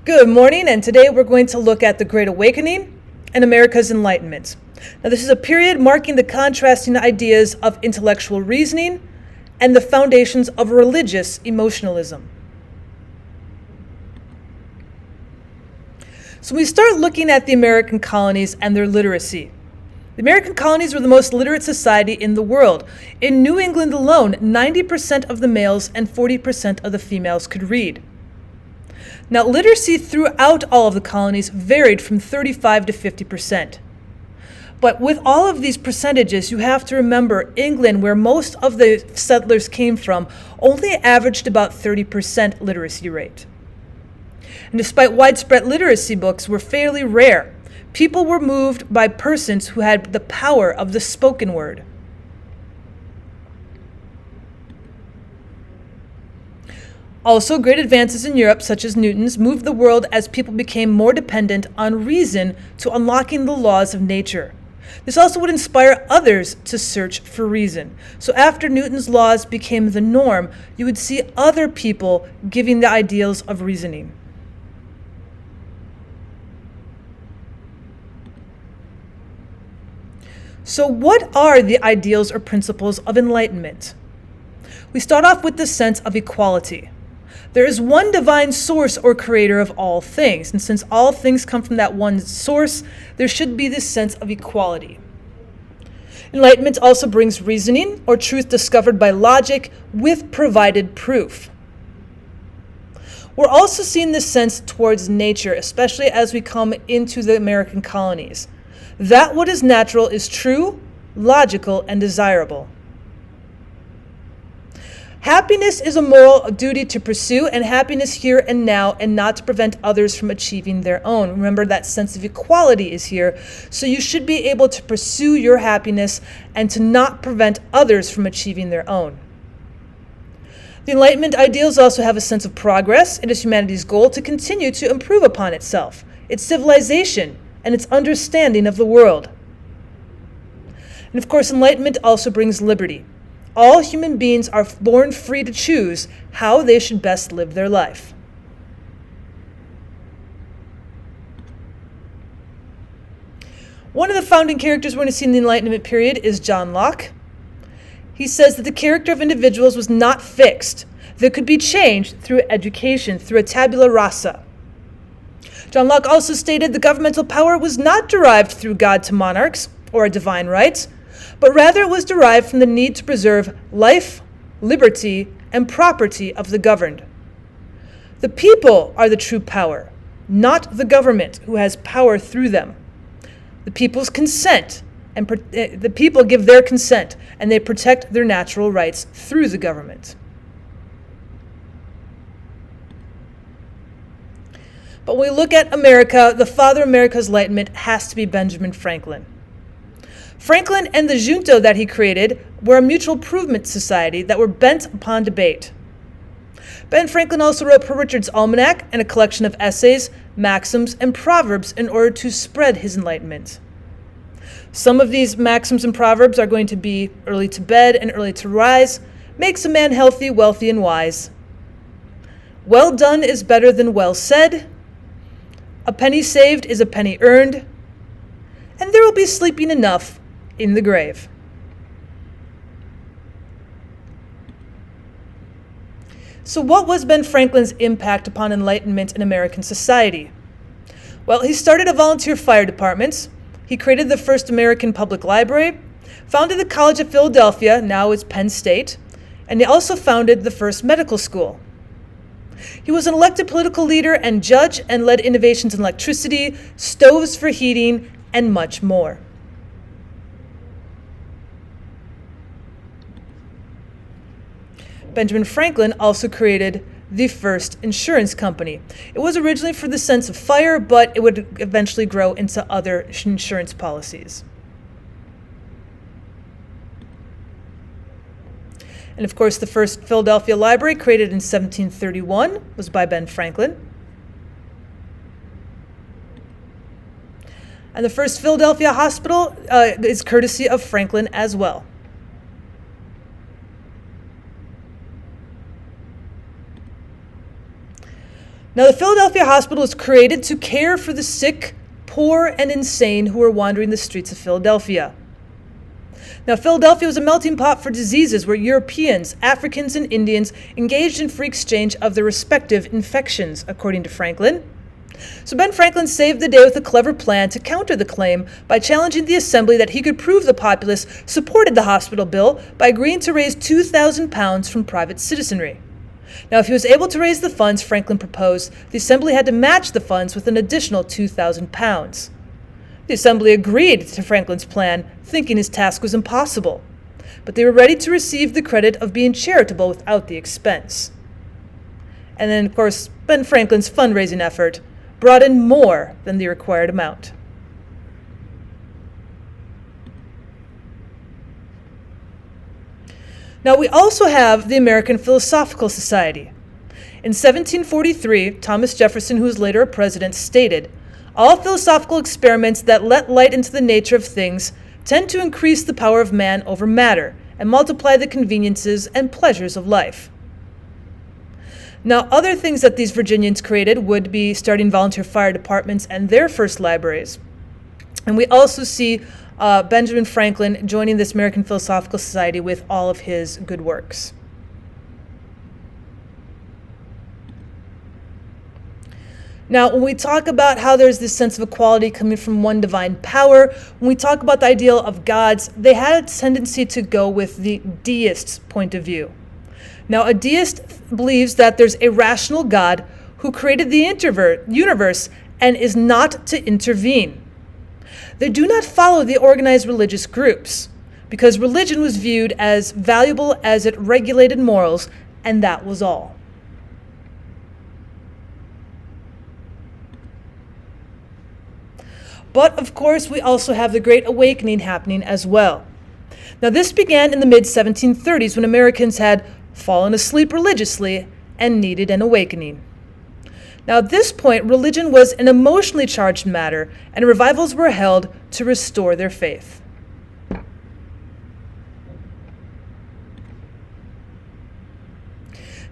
Good morning, and today we're going to look at the Great Awakening and America's Enlightenment. Now, this is a period marking the contrasting ideas of intellectual reasoning and the foundations of religious emotionalism. So we start looking at the American colonies and their literacy. The American colonies were the most literate society in the world. In New England alone, 90% of the males and 40% of the females could read. Now, literacy throughout all of the colonies varied from 35 to 50%. But with all of these percentages, you have to remember England, where most of the settlers came from, only averaged about 30% literacy rate. And despite widespread literacy, books were fairly rare. People were moved by persons who had the power of the spoken word. Also, great advances in Europe, such as Newton's, moved the world as people became more dependent on reason to unlocking the laws of nature. This also would inspire others to search for reason. So after Newton's laws became the norm, you would see other people giving the ideals of reasoning. So what are the ideals or principles of enlightenment? We start off with the sense of equality. There is one divine source or creator of all things, and since all things come from that one source, there should be this sense of equality. Enlightenment also brings reasoning or truth discovered by logic with provided proof. We're also seeing this sense towards nature, especially as we come into the American colonies. That what is natural is true, logical, and desirable. Happiness is a moral duty to pursue, and happiness here and now, and not to prevent others from achieving their own. Remember, that sense of equality is here, so you should be able to pursue your happiness and to not prevent others from achieving their own. The Enlightenment ideals also have a sense of progress. It is humanity's goal to continue to improve upon itself, its civilization, and its understanding of the world. And of course, Enlightenment also brings liberty. All human beings are born free to choose how they should best live their life. One of the founding characters we're going to see in the Enlightenment period is John Locke. He says that the character of individuals was not fixed. They could be changed through education, through a tabula rasa. John Locke also stated the governmental power was not derived through God to monarchs or a divine right, but rather it was derived from the need to preserve life, liberty, and property of the governed. The people are the true power, not the government who has power through them. The people's consent, and the people give their consent, and they protect their natural rights through the government. But when we look at America, the father of America's Enlightenment has to be Benjamin Franklin. Franklin and the junto that he created were a mutual improvement society that were bent upon debate. Ben Franklin also wrote Poor Richard's Almanac and a collection of essays, maxims, and proverbs in order to spread his enlightenment. Some of these maxims and proverbs are going to be early to bed and early to rise, makes a man healthy, wealthy, and wise. Well done is better than well said. A penny saved is a penny earned. And there will be sleeping enough in the grave. So what was Ben Franklin's impact upon enlightenment in American society? Well, he started a volunteer fire department. He created the first American public library, founded the College of Philadelphia, now it's Penn State, and he also founded the first medical school. He was an elected political leader and judge and led innovations in electricity, stoves for heating, and much more. Benjamin Franklin also created the first insurance company. It was originally for the sense of fire, but it would eventually grow into other insurance policies. And of course, the first Philadelphia library, created in 1731, was by Ben Franklin. And the first Philadelphia hospital is courtesy of Franklin as well. Now, the Philadelphia Hospital was created to care for the sick, poor, and insane who were wandering the streets of Philadelphia. Now, Philadelphia was a melting pot for diseases where Europeans, Africans, and Indians engaged in free exchange of their respective infections, according to Franklin. So Ben Franklin saved the day with a clever plan to counter the claim by challenging the assembly that he could prove the populace supported the hospital bill by agreeing to raise 2,000 pounds from private citizenry. Now, if he was able to raise the funds Franklin proposed, the assembly had to match the funds with an additional 2,000 pounds. The assembly agreed to Franklin's plan, thinking his task was impossible, but they were ready to receive the credit of being charitable without the expense. And then, of course, Ben Franklin's fundraising effort brought in more than the required amount. Now, we also have the American Philosophical Society. In 1743, Thomas Jefferson, who was later a president, stated, "All philosophical experiments that let light into the nature of things tend to increase the power of man over matter and multiply the conveniences and pleasures of life." Now, other things that these Virginians created would be starting volunteer fire departments and their first libraries. And we also see Benjamin Franklin joining this American Philosophical Society with all of his good works. Now, when we talk about how there's this sense of equality coming from one divine power, when we talk about the ideal of gods, they had a tendency to go with the deist's point of view. Now, a deist believes that there's a rational God who created the universe and is not to intervene. They do not follow the organized religious groups because religion was viewed as valuable as it regulated morals, and that was all. But, of course, we also have the Great Awakening happening as well. Now, this began in the mid-1730s when Americans had fallen asleep religiously and needed an awakening. Now, at this point, religion was an emotionally charged matter, and revivals were held to restore their faith.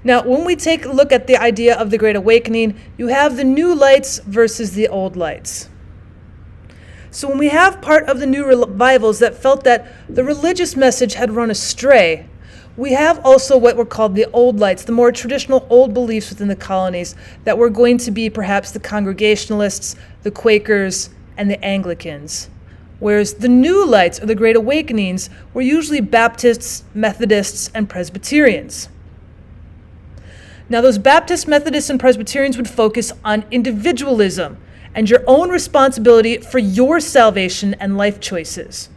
Now, when we take a look at the idea of the Great Awakening, you have the new lights versus the old lights. So when we have part of the new revivals that felt that the religious message had run astray, we have also what were called the old lights, the more traditional old beliefs within the colonies that were going to be perhaps the Congregationalists, the Quakers, and the Anglicans. Whereas the new lights, or the Great Awakenings, were usually Baptists, Methodists, and Presbyterians. Now, those Baptists, Methodists, and Presbyterians would focus on individualism and your own responsibility for your salvation and life choices.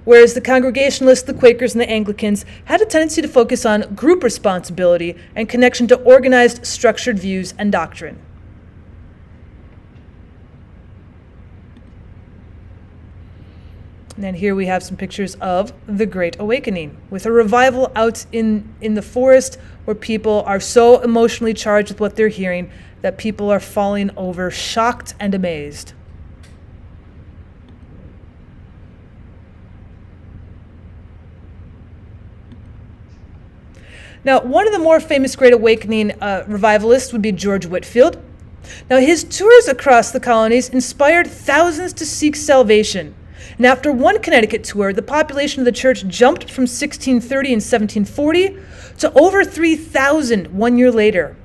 Whereas the Congregationalists, the Quakers, and the Anglicans had a tendency to focus on group responsibility and connection to organized, structured views and doctrine. And then here we have some pictures of the Great Awakening, with a revival out in the forest where people are so emotionally charged with what they're hearing that people are falling over, shocked and amazed. Now, one of the more famous Great Awakening revivalists would be George Whitfield. Now, his tours across the colonies inspired thousands to seek salvation. And after one Connecticut tour, the population of the church jumped from 1630 and 1740 to over 3,000 1 year later.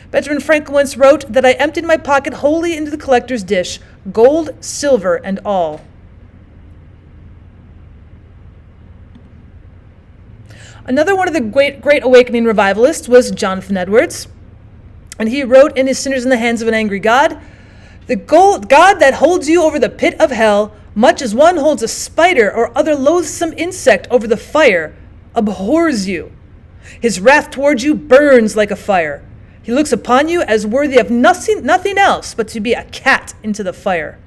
Benjamin Franklin once wrote that I emptied my pocket wholly into the collector's dish, gold, silver, and all. Another one of the Great Awakening revivalists was Jonathan Edwards. And he wrote in his Sinners in the Hands of an Angry God, "The God that holds you over the pit of hell, much as one holds a spider or other loathsome insect over the fire, abhors you. His wrath towards you burns like a fire. He looks upon you as worthy of nothing else but to be a cat into the fire."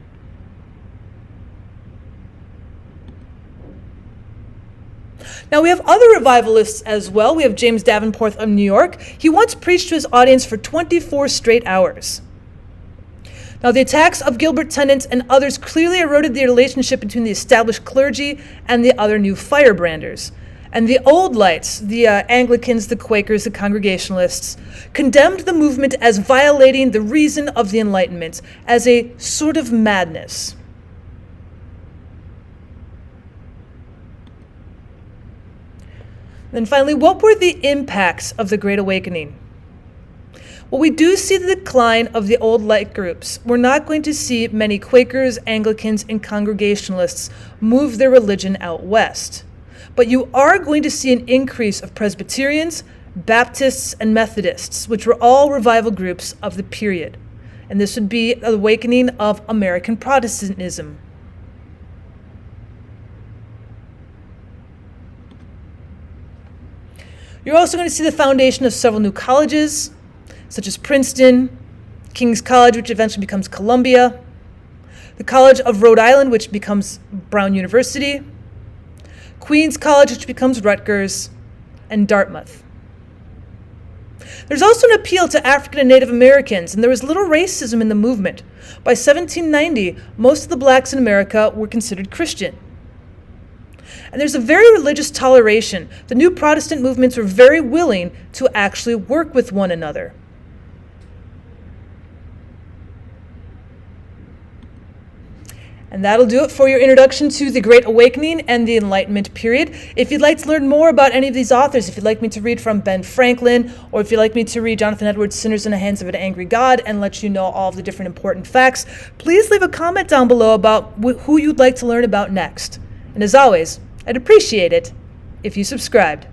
Now, we have other revivalists as well. We have James Davenport of New York. He once preached to his audience for 24 straight hours. Now, the attacks of Gilbert Tennant and others clearly eroded the relationship between the established clergy and the other new firebranders. And the old lights, the Anglicans, the Quakers, the Congregationalists, condemned the movement as violating the reason of the Enlightenment, as a sort of madness. Then finally, what were the impacts of the Great Awakening? Well, we do see the decline of the old light groups. We're not going to see many Quakers, Anglicans, and Congregationalists move their religion out west. But you are going to see an increase of Presbyterians, Baptists, and Methodists, which were all revival groups of the period. And this would be the awakening of American Protestantism. You're also going to see the foundation of several new colleges, such as Princeton, King's College, which eventually becomes Columbia, the College of Rhode Island, which becomes Brown University, Queen's College, which becomes Rutgers, and Dartmouth. There's also an appeal to African and Native Americans, and there was little racism in the movement. By 1790, most of the blacks in America were considered Christian. And there's a very religious toleration. The new Protestant movements were very willing to actually work with one another. And that'll do it for your introduction to the Great Awakening and the Enlightenment period. If you'd like to learn more about any of these authors, if you'd like me to read from Ben Franklin, or if you'd like me to read Jonathan Edwards' Sinners in the Hands of an Angry God and let you know all of the different important facts, please leave a comment down below about who you'd like to learn about next. And as always, I'd appreciate it if you subscribed.